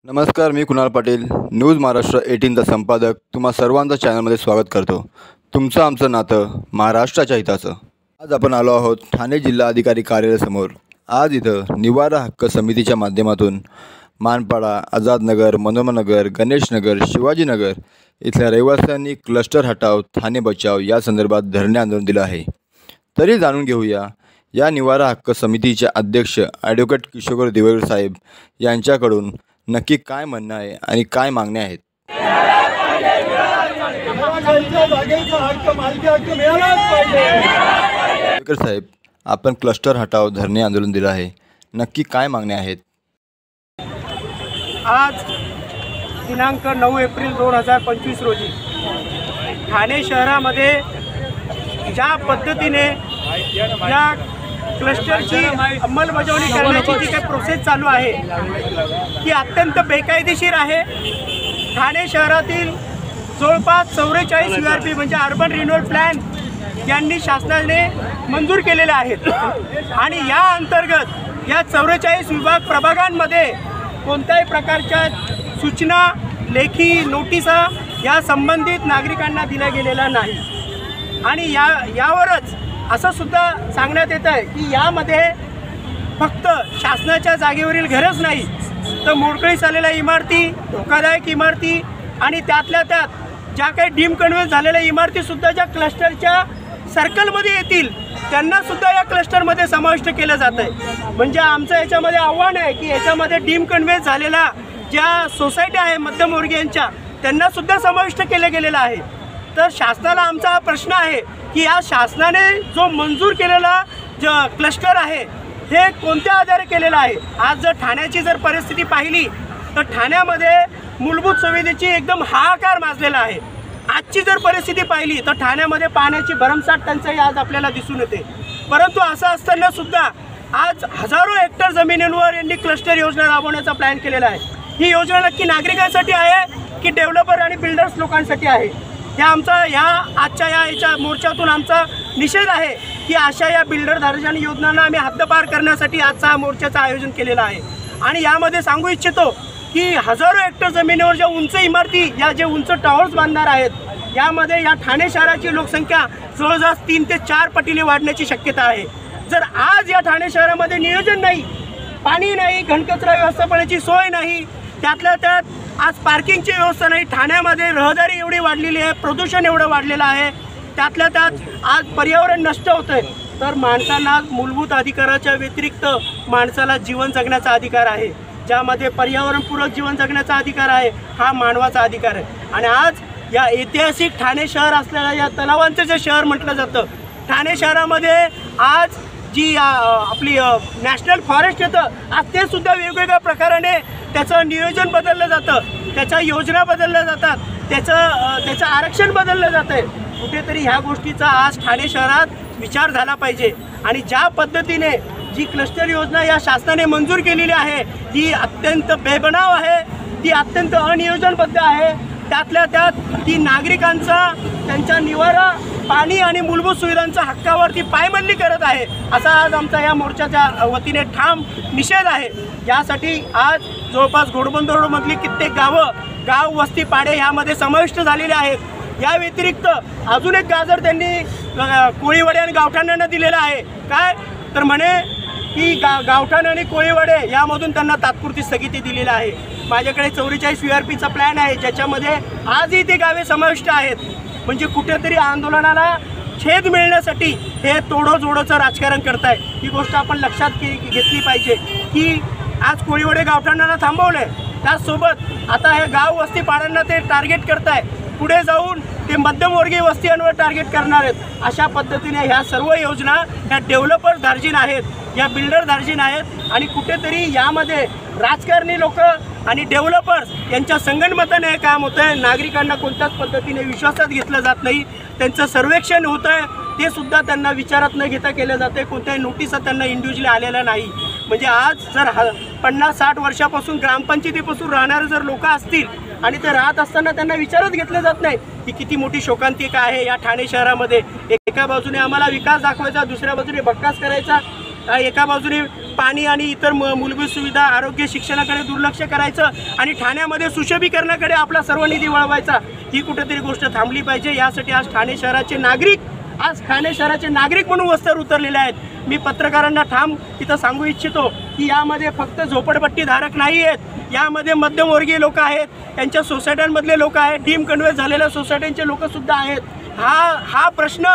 नमस्कार, मी कुणाल पाटील, न्यूज महाराष्ट्र 18चा संपादक तुम्हा सर्वांचं चॅनलमध्ये स्वागत करतो। तुमचं आमचं नातं महाराष्ट्राच्या हिताचं। आज आपण आलो आहोत ठाणे जिल्हा अधिकारी कार्यालयासमोर। आज इथं निवारा हक्क समितीच्या माध्यमातून मानपाडा, आझादनगर, मनोरमानगर, गणेशनगर, शिवाजीनगर इथल्या रहिवाशांनी क्लस्टर हटाव ठाणे बचाव या संदर्भात धरणे आंदोलन दिलं आहे। तरी जाणून घेऊया या निवारा हक्क समितीचे अध्यक्ष ॲडव्होकेट किशोर दिवेकर साहेब यांच्याकडून नक्की काय म्हणणं आहे आणि काय मागण्या आहेत। दिवेकर साहेब, आपण क्लस्टर हटाव धरणे आंदोलन दिलं आहे, नक्की काय मागण्या आहेत? आज दिनांक 9 एप्रिल 2025 रोजी ठाणे शहरामध्ये ज्या पद्धतीने या क्लस्टरची अंमलबजावणी करण्याची जी काही प्रोसेस चालू आहे ती अत्यंत बेकायदेशीर आहे। ठाणे शहरातील जवळपास 44 URP म्हणजे अर्बन रिन्युअल प्लॅन यांनी शासनाने मंजूर केलेले आहेत आणि या अंतर्गत या 44 विभाग प्रभागांमध्ये कोणत्याही प्रकारच्या सूचना, लेखी नोटिसा या संबंधित नागरिकांना दिल्या गेलेल्या नाही आणि यावरच असं सुद्धा सांगण्यात येत आहे की यामध्ये फक्त शासनाच्या जागेवरील घरच नाही तर मोडकळीस आलेल्या इमारती, धोकादायक इमारती आणि त्यातल्या त्यात ज्या काही डीम कन्व्हेन्स झालेल्या इमारतीसुद्धा ज्या क्लस्टरच्या सर्कलमध्ये येतील त्यांनासुद्धा या क्लस्टरमध्ये समाविष्ट केलं जातं आहे। म्हणजे आमचं याच्यामध्ये आव्हान आहे की याच्यामध्ये डीम कन्व्हेन्स झालेल्या ज्या सोसायटी आहे मध्यमवर्गीयांच्या त्यांनासुद्धा समाविष्ट केलं गेलेलं आहे। तर शासनाला आमचा हा प्रश्न आहे की या शासनाने जो मंजूर केलेला जो क्लस्टर आहे हे कोणत्या आधारे केलेला आहे। आज जर ठाण्याची जर परिस्थिती पाहिली तर ठाण्यामध्ये मूलभूत सुविधेची एकदम हाहाकार माजलेला आहे। आजची जर परिस्थिती पाहिली तर ठाण्यामध्ये पाण्याची भरमसाठ टंचाई आज आपल्याला दिसून येते। परंतु असं असताना सुद्धा आज हजारो हेक्टर जमिनींवर यांनी क्लस्टर योजना राबवण्याचा प्लॅन केलेला आहे। ही योजना नक्की नागरिकांसाठी आहे की डेव्हलपर आणि बिल्डर्स लोकांसाठी आहे? आजच्या याच्या मोर्चातून आमचा निषेध आहे की अशा या बिल्डर धारकांनी योजनांना आम्ही हद्दपार करण्यासाठी आजचा मोर्चाचं आयोजन केलेलं आहे। आणि यामध्ये सांगू इच्छितो की हजारो हेक्टर जमिनीवर ज्या उंच इमारती, या जे उंच टॉवर्स बांधणार आहेत यामध्ये या ठाणे शहराची लोकसंख्या जवळजवळ 3 ते 4 पटीने वाढण्याची शक्यता आहे। जर आज या ठाणे शहरामध्ये नियोजन नाही, पाणी नाही, घनकचरा व्यवस्थापनाची सोय नाही, त्यातल्या त्यात आज पार्किंगची व्यवस्था नाही, ठाण्यामध्ये रहदारी एवढी वाढलेली आहे, प्रदूषण एवढं वाढलेलं आहे, त्यातल्या त्यात आज पर्यावरण नष्ट होतं आहे, तर माणसांना मूलभूत अधिकाराच्या व्यतिरिक्त माणसाला जीवन जगण्याचा अधिकार आहे, ज्यामध्ये पर्यावरणपूरक जीवन जगण्याचा अधिकार आहे, हा मानवाचा अधिकार आहे। आणि आज या ऐतिहासिक ठाणे शहर असलेल्या या तलावांचं जे शहर म्हटलं जातं, ठाणे शहरामध्ये आज जी आपली नॅशनल फॉरेस्ट येतं, आज ते सुद्धा वेगवेगळ्या प्रकाराने त्याचं नियोजन बदललं जातं, त्याच्या योजना बदलल्या जातात, त्याचं आरक्षण बदललं जातं आहे। कुठेतरी ह्या गोष्टीचा आज ठाणे शहरात विचार झाला पाहिजे आणि ज्या पद्धतीने जी क्लस्टर योजना या शासनाने मंजूर केलेली आहे ती अत्यंत बेबनाव आहे, ती अत्यंत अनियोजनबद्ध आहे, त्यातल्या त्यात ती नागरिकांचा त्यांच्या निवारा, पाणी आणि मूलभूत सुविधांच्या हक्कावरती पायमल्ली करत आहे, असा आज आमचा या मोर्चाच्या वतीने ठाम निषेध आहे। यासाठी आज जवळपास घोडबंदरमधली कित्येक गाव, वस्ती, पाडे यामध्ये समाविष्ट झालेले आहेत। या व्यतिरिक्त अजून एक गाजर त्यांनी कोळीवाडे आणि गावठाणांना दिलेला आहे। काय तर म्हणे की गावठाण आणि कोळीवाडे यामधून त्यांना तात्पुरती स्थगिती दिलेली आहे। माझ्याकडे 44 URPचा प्लॅन आहे ज्याच्यामध्ये आजही ते गावे समाविष्ट आहेत। म्हणजे कुठेतरी आंदोलनाला छेद मिळण्यासाठी हे तोडोजोडोचं राजकारण करताय, ही गोष्ट आपण लक्षात घेतली पाहिजे की आज कोळीवाडे गावठाणांना थांबवलं आहे, त्याचसोबत आता हे गाव वस्ती पाड्यांना ते टार्गेट करताय, पुढे जाऊन ते मध्यमवर्गीय वस्त्यांवर टार्गेट करणार आहेत। अशा पद्धतीने ह्या सर्व योजना ह्या डेव्हलपर धार्जिन आहेत, या बिल्डर धार्जिन आहेत आणि कुठेतरी यामध्ये राजकारणी लोक आणि डेव्हलपर्स यांच्या संगनमताने हे काम होतं आहे। नागरिकांना कोणत्याच पद्धतीने विश्वासात घेतलं जात नाही, त्यांचं सर्वेक्षण होतं आहे ते सुद्धा त्यांना विचारात न घेता केलं जातं आहे, कोणत्याही नोटिसा त्यांना इंडिव्हिज्युअली आलेल्या नाही। म्हणजे आज जर 50-60 वर्षापासून ग्रामपंचायतीपासून राहणारे जर लोक असतील आणि ते राहत असताना त्यांना विचारत घेतलं जात नाही की किती मोठी शोकांतिका आहे या ठाणे शहरामध्ये। एका बाजूने आम्हाला विकास दाखवायचा, दुसऱ्या बाजूने बक्कास करायचा, एका बाजूने पाणी आणि इतर मूलभूत सुविधा, आरोग्य, शिक्षणाकडे दुर्लक्ष करायचं आणि ठाण्यामध्ये सुशोभीकरणाकडे आपला सर्व निधी वळवायचा, ही कुठेतरी गोष्ट थांबली पाहिजे. यासाठी आज ठाणे शहराचे नागरिक म्हणून वस्त्यावर उतरलेले आहेत. मी पत्रकारांना ठाम इथं सांगू इच्छितो की यामध्ये फक्त झोपडपट्टीधारक नाही आहेत, यामध्ये मध्यमवर्गीय लोक आहेत, त्यांच्या सोसायट्यांमधले लोक आहेत, डीम कन्व्हर्ट झालेल्या सोसायट्यांचे लोकसुद्धा आहेत. हा प्रश्न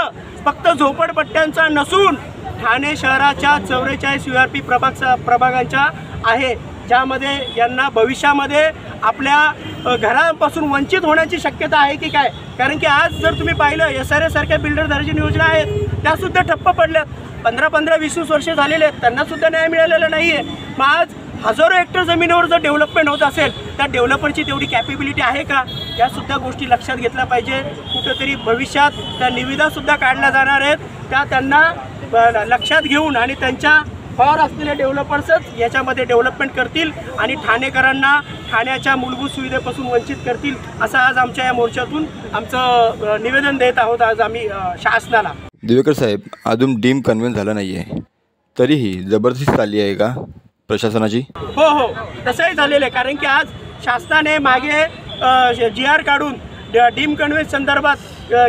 फक्त झोपडपट्ट्यांचा नसून ठाणे शहराच्या 44 URP प्रभागांच्या आहे, ज्यामध्ये यांना भविष्यामध्ये आपल्या घरापासून वंचित होण्याची शक्यता आहे की काय. कारण की आज जर तुम्ही पाहिलं SRA सारख्या बिल्डर दर्जन योजना आहेत त्यासुद्धा ठप्प पडल्यात. 15-20 वर्ष झालेले आहेत, त्यांनासुद्धा न्याय मिळालेला नाही आहे. मग आज हजारो हेक्टर जमिनीवर जर डेव्हलपमेंट होत असेल त्या डेव्हलपरची तेवढी कॅपेबिलिटी आहे का, यासुद्धा गोष्टी लक्षात घेतल्या पाहिजे. कुठंतरी भविष्यात त्या निविदासुद्धा काढल्या जाणार आहेत, त्या त्यांना लक्षात घेऊन आणि त्यांच्या पावर असलेले डेव्हलपर्सच याच्यामध्ये डेव्हलपमेंट करतील आणि ठाणेकरांना ठाण्याच्या मूलभूत सुविधेपासून वंचित करतील, असं आज आमच्या या मोर्चातून आमचं निवेदन देत आहोत आज आम्ही शासनाला. दिवेकर साहेब, अजून डीम कन्व्हेन्स झालं नाही आहे, तरीही जबरदस्ती चालली आहे का प्रशासनाची? हो, तसंही झालेलं आहे. कारण की आज शासनाने मागे GR काढून डीम कन्व्हेन्स संदर्भात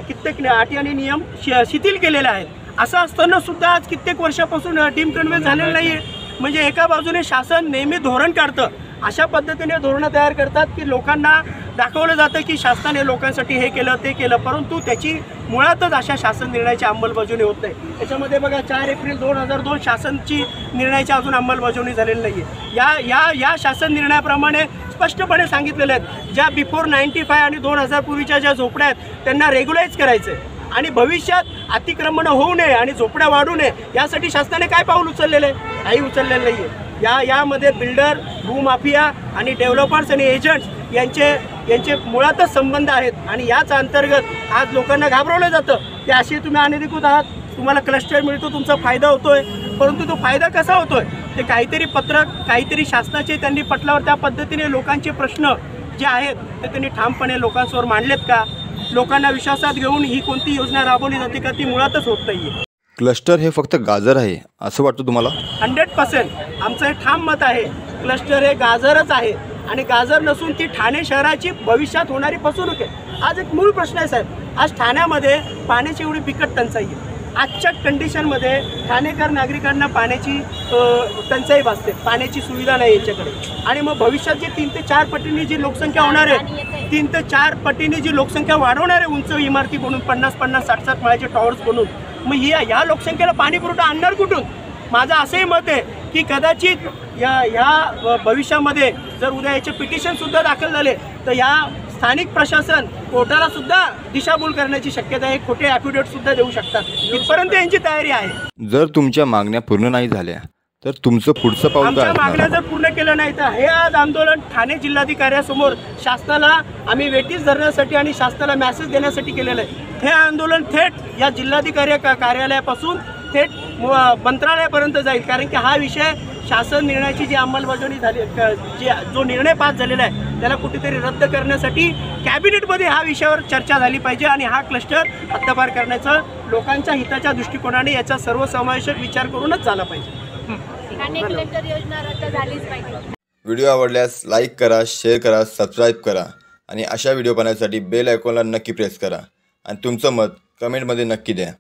कित्येक अटी आणि नियम शिथिल केलेले आहेत. असं असताना सुद्धा आज कित्येक वर्षापासून डीम कन्व्हेन्स झालेलं नाही आहे. म्हणजे एका बाजूने शासन नेहमी धोरण काढतं, अशा पद्धतीने धोरणं तयार करतात की लोकांना दाखवलं जातं की शासनाने लोकांसाठी हे केलं ते केलं, परंतु त्याची मुळातच अशा शासन निर्णयाची अंमलबजावणी होत नाही. त्याच्यामध्ये बघा 4 एप्रिल 2002 शासनची निर्णयाची अजून अंमलबजावणी झालेली नाही आहे. या शासन निर्णयाप्रमाणे स्पष्टपणे सांगितलेलं आहे ज्या बिफोर 95 आणि 2000 पूर्वीच्या ज्या झोपड्या आहेत त्यांना रेग्युलाइज करायचं आहे आणि भविष्यात अतिक्रमणं होऊ नये आणि झोपड्या वाढू नये यासाठी शासनाने काय पाऊल उचललेलं आहे? काही उचललेलं नाही आहे. यामध्ये बिल्डर, भूमाफिया आणि डेव्हलपर्स आणि एजंट्स यांचे मुळातच संबंध आहेत आणि याच अंतर्गत आज लोकांना घाबरवलं जातं की असे तुम्ही अनधिकृत आहात, तुम्हाला क्लस्टर मिळतो, तुमचा फायदा होतोय. परंतु तो फायदा कसा होतोय ते काहीतरी शासनाचे त्यांनी पटलावर त्या पद्धतीने लोकांचे प्रश्न जे आहेत ते त्यांनी ठामपणे लोकांसमोर मांडलेत का? लोकांना विश्वासात घेऊन ही कोणती योजना राबवली जाते का, ती मुळातच होत नाही आहे. क्लस्टर हे फक्त गाजर आहे असं वाटतं तुम्हाला? 100% आमचं हे ठाम मत आहे. क्लस्टर हे गाजरच आहे आणि गाजर नसून ती ठाणे शहराची भविष्यात होणारी फसवणूक आहे. आज एक मूळ प्रश्न आहे साहेब, आज ठाण्यामध्ये पाण्याची एवढी बिकट टंचाई आहे. आजच्या कंडिशनमध्ये ठाणेकर नागरिकांना पाण्याची टंचाई भासते, पाण्याची सुविधा नाही याच्याकडे. आणि मग भविष्यात जी 3 ते 4 पटींनी जी लोकसंख्या होणार आहे, 3 ते 4 पटींनी जी लोकसंख्या वाढवणार आहे, उंच इमारती बनून 50-50, 60-60 माळ्याचे टॉवर्स बनून, मग ह्या लोकसंख्येला पाणी पुरवठा आणणार कुठून? माझं असंही मत आहे की कदाचित ह्या भविष्यामध्ये जर उद्या याचे पिटिशनसुद्धा दाखल झाले तर या स्थानिक प्रशासन कोर्टाला सुद्धा दिशाभूल करण्याची शक्यता आहे. खोटे ॲफिडेव्हिटसुद्धा देऊ शकतात. इथपर्यंत यांची तयारी आहे. जर तुमच्या मागण्या पूर्ण नाही झाल्या तर तुमचं पुढचं पाऊल काय? आमच्या मागण्या जर पूर्ण केलं नाही तर हे आज आंदोलन ठाणे जिल्हाधिकाऱ्यासमोर शासनाला आम्ही वेटीस धरण्यासाठी आणि शासनाला मेसेज देण्यासाठी केलेलं आहे. हे आंदोलन थेट या जिल्हाधिकारी कार्यालयापासून थेट मंत्रालयापर्यंत जाईल. कारण की हा विषय शासन निर्णयाची जी अंमलबजावणी झाली, जो निर्णय पास झालेला आहे त्याला कुठेतरी रद्द करण्यासाठी कॅबिनेटमध्ये हा विषयावर चर्चा झाली पाहिजे आणि हा क्लस्टर हद्दपार करण्याचं लोकांच्या हिताच्या दृष्टिकोनाने याचा सर्वसमावेशक विचार करूनच झाला पाहिजे. व्हिडिओ आवडल्यास लाईक करा, शेअर करा, सबस्क्राईब करा आणि अशा व्हिडिओ पाहण्यासाठी बेल आयकॉनला नक्की प्रेस करा आणि तुमचं मत कमेंटमध्ये नक्की द्या.